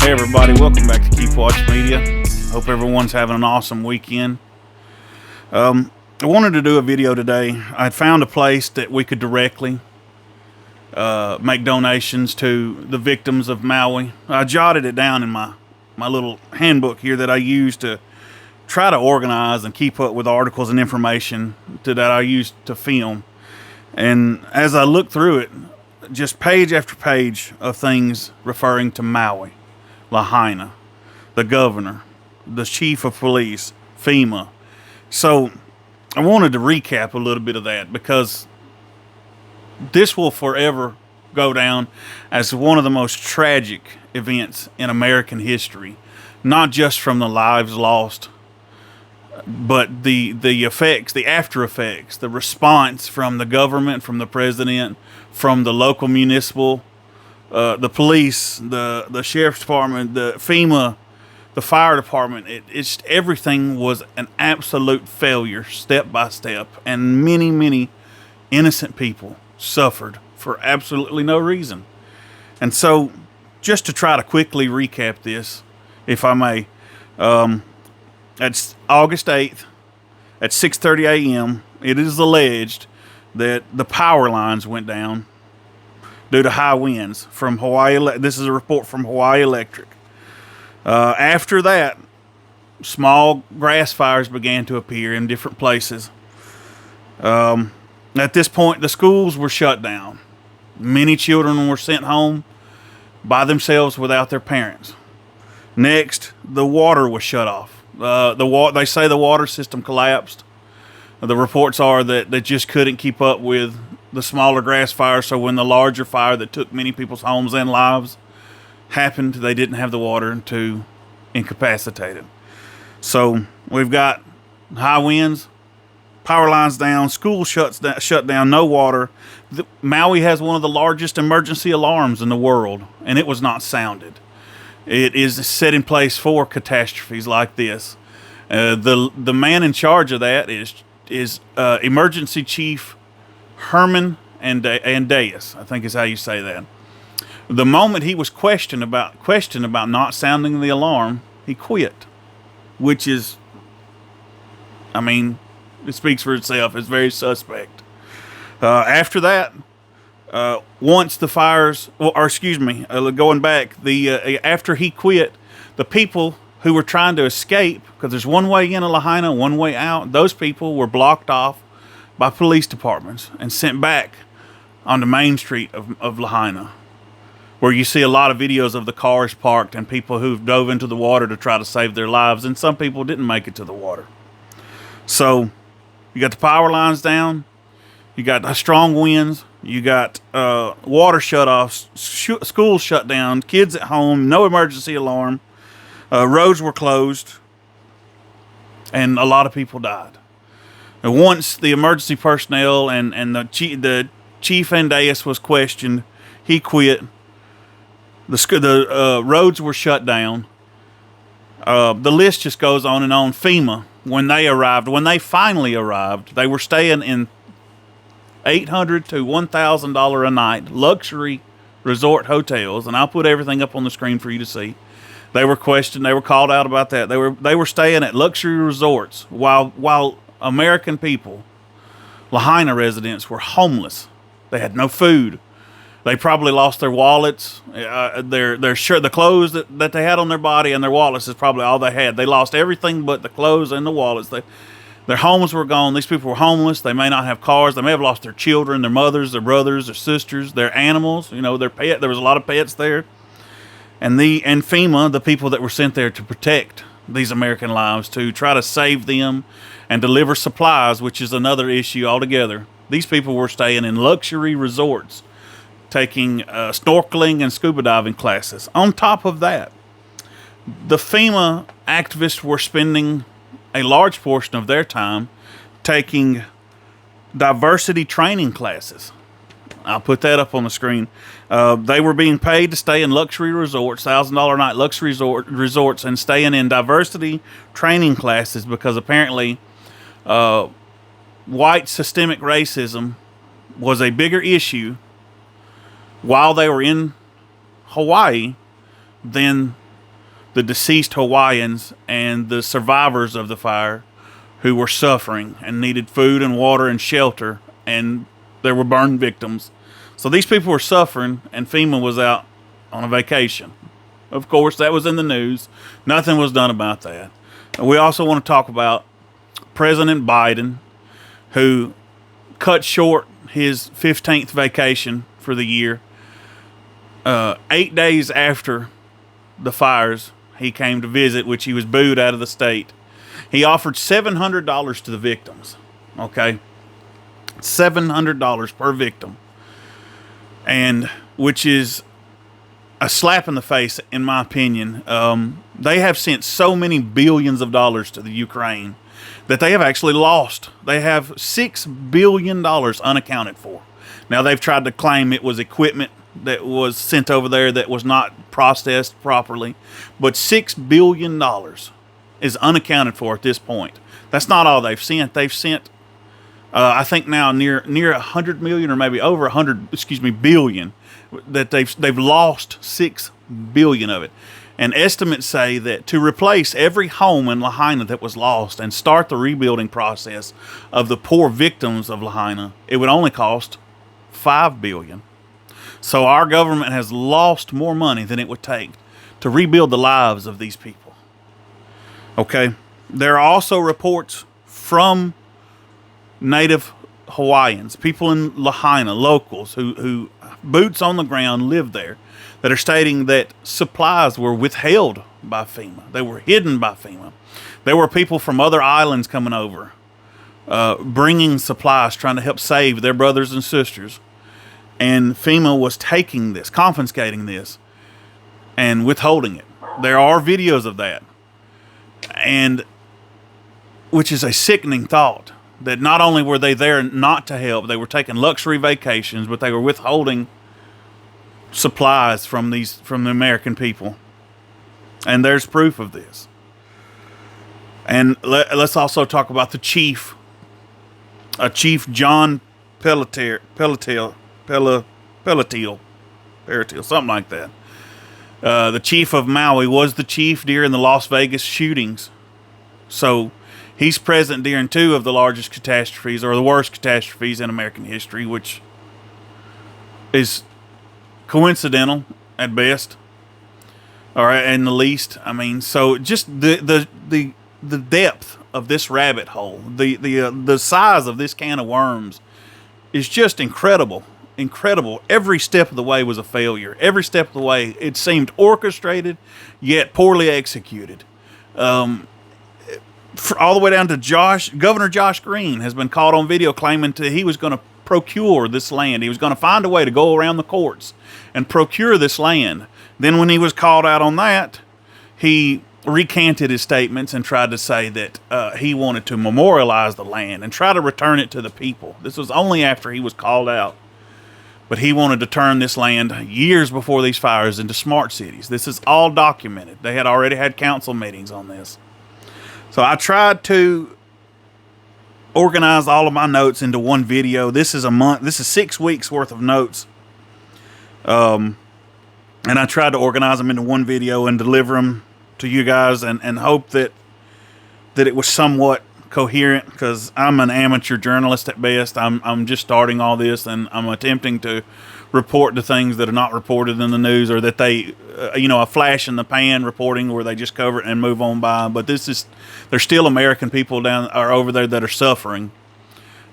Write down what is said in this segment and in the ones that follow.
Hey everybody, welcome back to Keep Watch Media. Hope everyone's having an awesome weekend. I wanted to do a video today. I found a place that we could directly make donations to the victims of Maui. I jotted it down in my little handbook here that I use to try to organize and keep up with articles and information that I use to film. And as I looked through it, just page after page of things referring to Maui, Lahaina, the governor, the chief of police, FEMA. So I wanted to recap a little bit of that because this will forever go down as one of the most tragic events in American history, not just from the lives lost, but the effects, the after effects, the response from the government, from the president, from the local municipal, the police, the sheriff's department, the FEMA, the fire department. It's everything was an absolute failure, step by step, and many innocent people suffered for absolutely no reason. And so, just to try to quickly recap this, if I may, it's August 8th at 6:30 a.m. It is alleged that the power lines went down due to high winds from Hawaii. This is a report from Hawaii Electric. After that, small grass fires began to appear in different places. At this point, the schools were shut down. Many children were sent home by themselves without their parents. Next, the water was shut off. They say the water system collapsed. The reports are that they just couldn't keep up with the smaller grass fire, so when the larger fire that took many people's homes and lives happened, they didn't have the water to incapacitate it. So we've got high winds, power lines down, school shut down, no water. Maui has one of the largest emergency alarms in the world, and it was not sounded. It is set in place for catastrophes like this. The man in charge of that is Emergency Chief Herman Andeas, I think is how you say that. The moment he was questioned about not sounding the alarm, he quit, which is, I mean, it speaks for itself. It's very suspect. After that, once the fires, going back, after he quit, the people who were trying to escape, because there's one way in Lahaina, one way out, those people were blocked off by police departments and sent back on the main street of Lahaina, where you see a lot of videos of the cars parked and people who've dove into the water to try to save their lives, and some people didn't make it to the water. So you got the power lines down, you got strong winds, you got water shut off, schools shut down, kids at home, no emergency alarm, roads were closed, and a lot of people died. And once the emergency personnel and the Chief Andeas was questioned, he quit. The roads were shut down. The list just goes on and on. FEMA, when they finally arrived, they were staying in $800 to $1,000 a night luxury resort hotels, and I'll put everything up on the screen for you to see. They were questioned. They were called out about that. They were staying at luxury resorts while American people, Lahaina residents, were homeless. They had no food. They probably lost their wallets. Their shirt, the clothes that they had on their body, and their wallets is probably all they had. They lost everything but the clothes and the wallets. Their homes were gone. These people were homeless. They may not have cars. They may have lost their children, their mothers, their brothers, their sisters, their animals. Their pet. There was a lot of pets there. And FEMA, the people that were sent there to protect these American lives, to try to save them and deliver supplies, which is another issue altogether. These people were staying in luxury resorts, taking snorkeling and scuba diving classes. On top of that, the FEMA activists were spending a large portion of their time taking diversity training classes. I'll put that up on the screen. They were being paid to stay in luxury resorts, $1,000 a night luxury resorts, and staying in diversity training classes because apparently white systemic racism was a bigger issue while they were in Hawaii than the deceased Hawaiians and the survivors of the fire who were suffering and needed food and water and shelter, and there were burn victims. So these people were suffering, and FEMA was out on a vacation. Of course, that was in the news. Nothing was done about that. And we also want to talk about President Biden, who cut short his 15th vacation for the year. 8 days after the fires, he came to visit, which he was booed out of the state. He offered $700 to the victims. Okay? $700 per victim. And which is a slap in the face, in my opinion. They have sent so many billions of dollars to the Ukraine that they have actually lost. They have $6 billion unaccounted for. Now, they've tried to claim it was equipment that was sent over there that was not processed properly, but $6 billion is unaccounted for at this point. That's not all they've sent. They've sent, I think now near 100 million, or maybe over 100, billion. That they've lost 6 billion of it. And estimates say that to replace every home in Lahaina that was lost and start the rebuilding process of the poor victims of Lahaina, it would only cost $5 billion. So our government has lost more money than it would take to rebuild the lives of these people. Okay? There are also reports from native Hawaiians, people in Lahaina, locals who boots on the ground live there, that are stating that supplies were withheld by FEMA. They were hidden by FEMA. There were people from other islands coming over, bringing supplies, trying to help save their brothers and sisters. And FEMA was taking this, confiscating this, and withholding it. There are videos of that. And which is a sickening thought, that not only were they there not to help, they were taking luxury vacations, but they were withholding supplies from the American people. And there's proof of this. And let's also talk about the chief, Chief John Pelletier, something like that. The chief of Maui was the chief during the Las Vegas shootings. So he's present during 2 of the largest catastrophes, or the worst catastrophes in American history, which is coincidental at best, or at the least. I mean, so just the depth of this rabbit hole, the size of this can of worms is just incredible. Incredible. Every step of the way was a failure. Every step of the way, it seemed orchestrated, yet poorly executed. All the way down to Governor Josh Green has been caught on video claiming he was going to procure this land. He was going to find a way to go around the courts and procure this land. Then when he was called out on that, he recanted his statements and tried to say that he wanted to memorialize the land and try to return it to the people. This was only after he was called out. But he wanted to turn this land years before these fires into smart cities. This is all documented. They had already had council meetings on this. So I tried to organize all of my notes into one video. This is 6 weeks worth of notes. And I tried to organize them into one video and deliver them to you guys, and hope that it was somewhat coherent, because I'm an amateur journalist at best. I'm just starting all this, and I'm attempting to report the things that are not reported in the news, or that they, a flash in the pan reporting where they just cover it and move on by. But there's still American people over there that are suffering,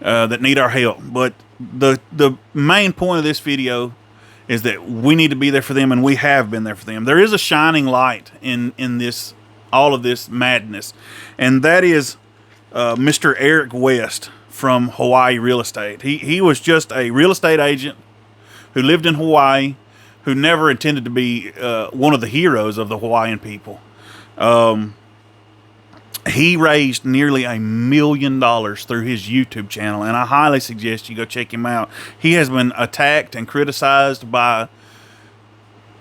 that need our help. But the main point of this video is that we need to be there for them, and we have been there for them. There is a shining light in this, all of this madness, and that is Mr. Eric West from Hawaii Real Estate. He was just a real estate agent who lived in Hawaii, who never intended to be one of the heroes of the Hawaiian people. He raised nearly $1 million through his YouTube channel, and I highly suggest you go check him out. He has been attacked and criticized by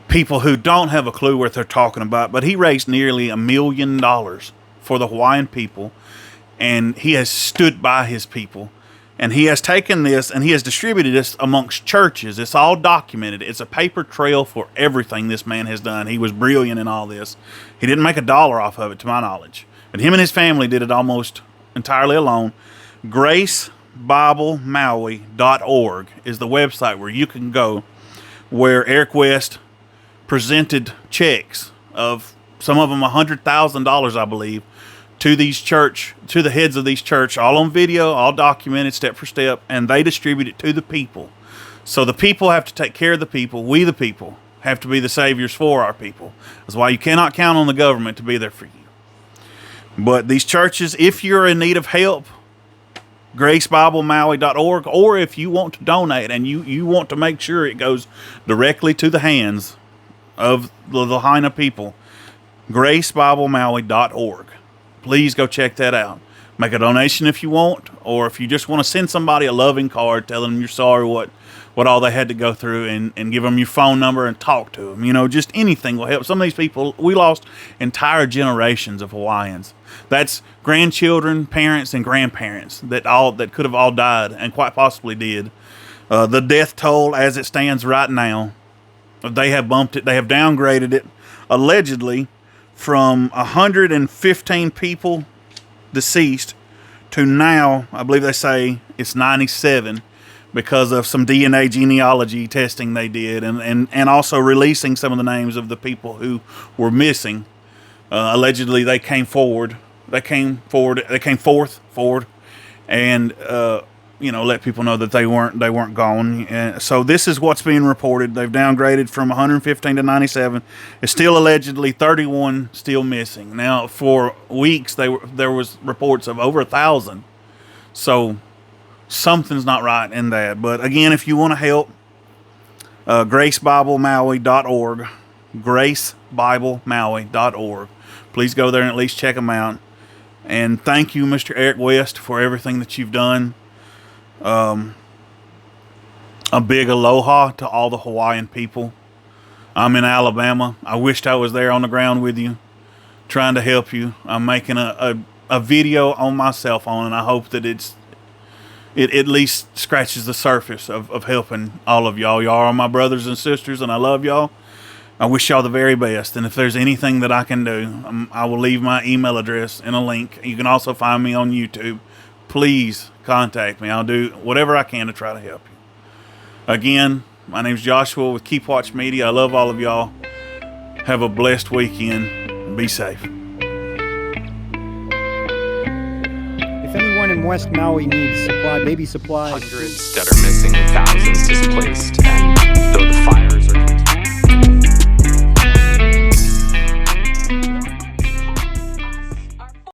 people who don't have a clue what they're talking about, but he raised nearly $1 million for the Hawaiian people, and he has stood by his people. And he has taken this and he has distributed this amongst churches. It's all documented. It's a paper trail for everything this man has done. He was brilliant in all this. He didn't make a dollar off of it, to my knowledge. But him and his family did it almost entirely alone. GraceBibleMaui.org is the website where you can go, where Eric West presented checks of some of them $100,000, I believe, to the heads of these church, all on video, all documented step for step, and they distribute it to the people. So the people have to take care of the people. We, the people, have to be the saviors for our people. That's why you cannot count on the government to be there for you. But these churches, if you're in need of help, GraceBibleMaui.org, or if you want to donate and you want to make sure it goes directly to the hands of the Lahaina people, GraceBibleMaui.org. Please go check that out. Make a donation if you want, or if you just want to send somebody a loving card telling them you're sorry what all they had to go through, and give them your phone number and talk to them. You know, just anything will help. Some of these people, we lost entire generations of Hawaiians. That's grandchildren, parents, and grandparents that could have all died and quite possibly did. The death toll as it stands right now, they have bumped it. They have downgraded it, allegedly, from 115 people deceased to now, I believe they say it's 97 because of some DNA genealogy testing they did, and also releasing some of the names of the people who were missing. Allegedly, they came forward, and let people know that they weren't gone. And so this is what's being reported. They've downgraded from 115 to 97. It's still allegedly 31 still missing. Now, for weeks there was reports of over 1,000. So something's not right in that. But again, if you want to help, GraceBibleMaui.org, GraceBibleMaui.org. Please go there and at least check them out. And thank you, Mr. Eric West, for everything that you've done. A big aloha to all the Hawaiian people. I'm in Alabama. I wished I was there on the ground with you, trying to help you. I'm making a video on my cell phone, and I hope that it at least scratches the surface of helping all of y'all. Y'all are my brothers and sisters, and I love y'all. I wish y'all the very best. And if there's anything that I can do, I will leave my email address in a link. You can also find me on YouTube. Please contact me. I'll do whatever I can to try to help you. Again, my name's Joshua with Keep Watch Media. I love all of y'all. Have a blessed weekend. Be safe. If anyone in West Maui needs baby supplies, hundreds that are missing, thousands displaced, and